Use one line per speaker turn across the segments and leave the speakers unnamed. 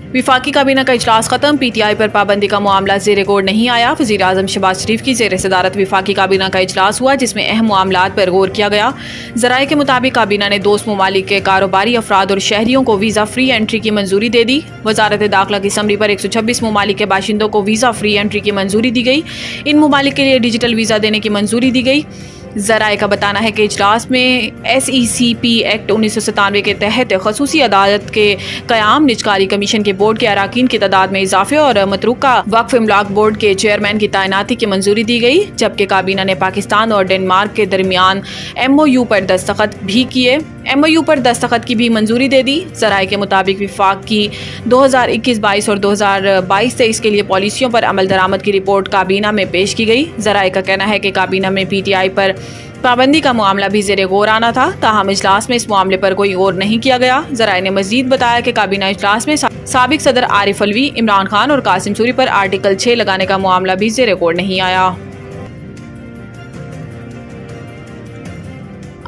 विफाकी काबीना का इजलास खत्म। PTI पर पाबंदी का मामला ज़ेर गौर नहीं आया। वज़ीर आज़म शहबाज शरीफ की ज़ेर सदारत विफाकी काबीना का इजलास हुआ, जिसमें अहम मामलात पर गौर किया गया। ज़राए के मुताबिक काबीना ने दोस्त ममालिक के कारोबारी अफराद और शहरियों को वीज़ा फ्री एंट्री की मंजूरी दे दी। वजारत दाखिला की समरी पर 126 ममालिक के बाशिंदों को वीज़ा फ्री एंट्री की मंजूरी दी गई। इन ममालिक के लिए डिजिटल वीज़ा देने की मंजूरी दी गई। ज़राए का बताना है कि इजलास में SECP एक्ट 1997 के तहत खसूसी अदालत के क़याम, निजकारी कमीशन के बोर्ड के अराकीन की तादाद में इजाफे और मतरूका वक्फ इमलाक बोर्ड के चेयरमैन की तैनाती की मंजूरी दी गई। जबकि काबीना ने पाकिस्तान और डेनमार्क के दरमियान MOU पर दस्तखत भी किए। MOU पर दस्तखत की भी मंजूरी दे दी। ज़राए के मुताबिक विफाक की 2021-22 और 2022-23 के लिए पॉलिसियों पर अमल दरामद की रिपोर्ट काबीना में पेश की गई। ज़राए का कहना है कि काबीना में PTI पर पाबंदी का मामला भी ज़ेरे गौर आना था, ताहम इजलास में इस मामले पर कोई गौर नहीं किया गया। ज़राए ने मजीद बताया कि काबीना इजलास में साबिक सदर आरिफ अलवी, इमरान खान और कासिम सूरी पर आर्टिकल 6 लगाने का मामला भी ज़ेरे गौर नहीं आया।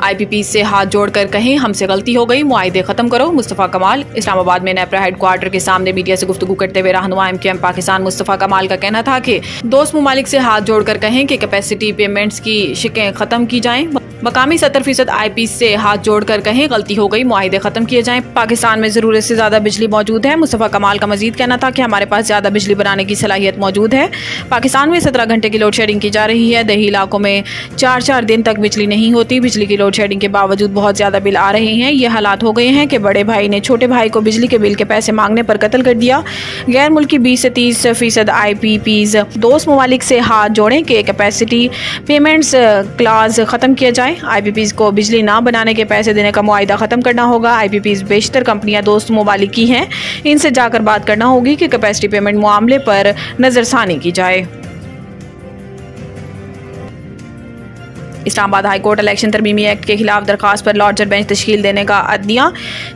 IPP से हाथ जोड़कर कहें हमसे गलती हो गई, मुआहिदे खत्म करो। मुस्तफ़ा कमाल इस्लामाबाद में नेपरा हेडक्वार्टर के सामने मीडिया से गुफ्तगू करते हुए रहनुमा MQM पाकिस्तान मुस्तफ़ा कमाल का कहना था कि दोस्त ममालिक से हाथ जोड़कर कहें कि कैपेसिटी पेमेंट्स की शिकें ख़त्म की जाएं। मकामी 70% IP से हाथ जोड़कर कहें गलती हो गई, मुआहिदे ख़त्म किए जाएं। पाकिस्तान में ज़रूरत से ज़्यादा बिजली मौजूद है। मुस्तफ़ा कमाल का मजीद कहना था कि हमारे पास ज़्यादा बिजली बनाने की सलाहियत मौजूद है। पाकिस्तान में 17 घंटे की लोड शेडिंग की जा रही है। दही इलाकों में 4-4 दिन तक बिजली नहीं होती। बिजली की लोड शेडिंग के बावजूद बहुत ज़्यादा बिल आ रहे हैं। ये हालात हो गए हैं कि बड़े भाई ने छोटे भाई को बिजली के बिल के पैसे मांगने पर कत्ल कर दिया। गैर मुल्की 20 से 30% IPPs दोस्त ममालिक से हाथ जोड़ें कि कैपेसिटी पेमेंट्स क्लास ख़त्म किया जाए। IPPs को बिजली ना बनाने के पैसे देने का मुआहिदा ख़त्म करना होगा। IPPs बेशतर कंपनियां दोस्त ममालिक की हैं, इनसे जाकर बात करना होगी कि कैपेसिटी पेमेंट मामले पर नज़रसानी की जाए। इस्लामाबाद हाई कोर्ट इलेक्शन तरमीमी एक्ट के खिलाफ दरखास्त पर लॉर्जर बेंच तश्कील देने का अदनिया।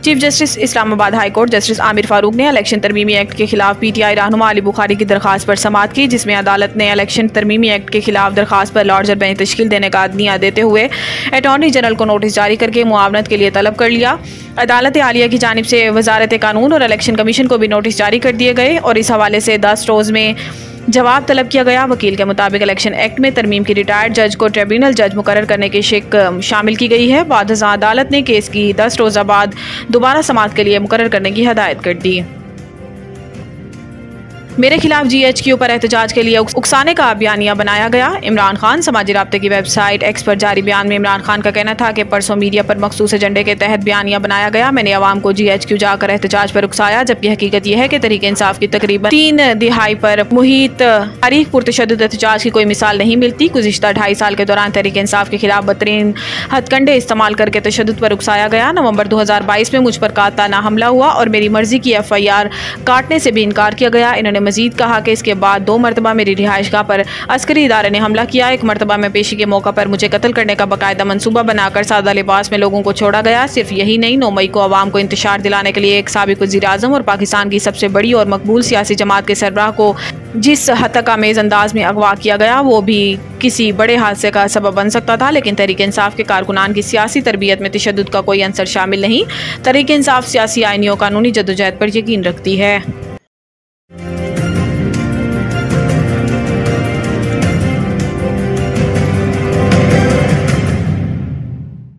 Chief justice Islamabad high court justice Aamir Farooq ने इलेक्शन तरमीमी एक्ट के खिलाफ PTI रहनुमा अली बुखारी की दरखास्त पर समाअत की, जिसमें अदालत ने इलेक्शन तरमीमी एक्ट के खिलाफ दरखास्त पर लॉर्जर बेंच तश्कील देने का अदनिया देते हुए अटॉर्नी जनरल को नोटिस जारी करके मुआवनत के लिए तलब कर लिया। अदालत आलिया की जानिब से वजारत कानून और इलेक्शन कमीशन को भी नोटिस जारी कर दिए गए और इस हवाले से 10 रोज़ में जवाब तलब किया गया। वकील के मुताबिक इलेक्शन एक्ट में तरमीम की रिटायर्ड जज को ट्रिब्यूनल जज मुकर्रर करने की शिक शामिल की गई है। बाद अदालत ने केस की 10 रोज़ा बाद दोबारा समाअत के लिए मुकर्रर करने की हदायत कर दी। मेरे खिलाफ GHQ पर एहतजाज के लिए उकसाने का बयानिया बनाया गया। इमरान खान समाजी राब्ते की वेबसाइट X पर जारी बयान में इमरान खान का कहना था कि परसों मीडिया पर मखसूस एजेंडे के तहत बयानिया बनाया गया। मैंने अवाम को GHQ जाकर एहतजाज पर उकसाया, जबकि हकीकत यह है कि तहरीक इंसाफ की तकरीबन 3 दिहाई पर मुहित तारीख पुरतशद्दुद एहतजाज की कोई मिसाल नहीं मिलती। गुज़िश्ता 2.5 साल के दौरान तहरीक इंसाफ के खिलाफ बदतरीन हथकंडे इस्तेमाल करके तशद्दुद पर उकसाया गया। नवंबर 2022 में मुझ पर कातलाना हमला हुआ और मेरी मर्जी की FIR काटने से भी इनकार किया गया। इन्होंने मजीद कहा कि इसके बाद 2 मरतबा मेरी रिहाइशगाह पर अस्करी इदारे ने हमला किया। एक मरतबा में पेशी के मौका पर मुझे कत्ल करने का बाकायदा मंसूबा बनाकर सादा लिबास में लोगों को छोड़ा गया। सिर्फ यही नहीं, 9 मई को अवाम को इंतशार दिलाने के लिए एक साबिक वज़ीर आज़म और पाकिस्तान की सबसे बड़ी और मकबूल सियासी जमात के सरबराह को जिस हतकामेज़ अंदाज में अगवा किया गया, वो भी किसी बड़े हादसे का सबब बन सकता था। लेकिन तहरीक इंसाफ के कारकुनान की सियासी तरबियत में तशद्दुद का कोई अंसर शामिल नहीं। तहरीक इंसाफ सियासी, आईनी और कानूनी जद्दोजहद पर यकीन रखती है।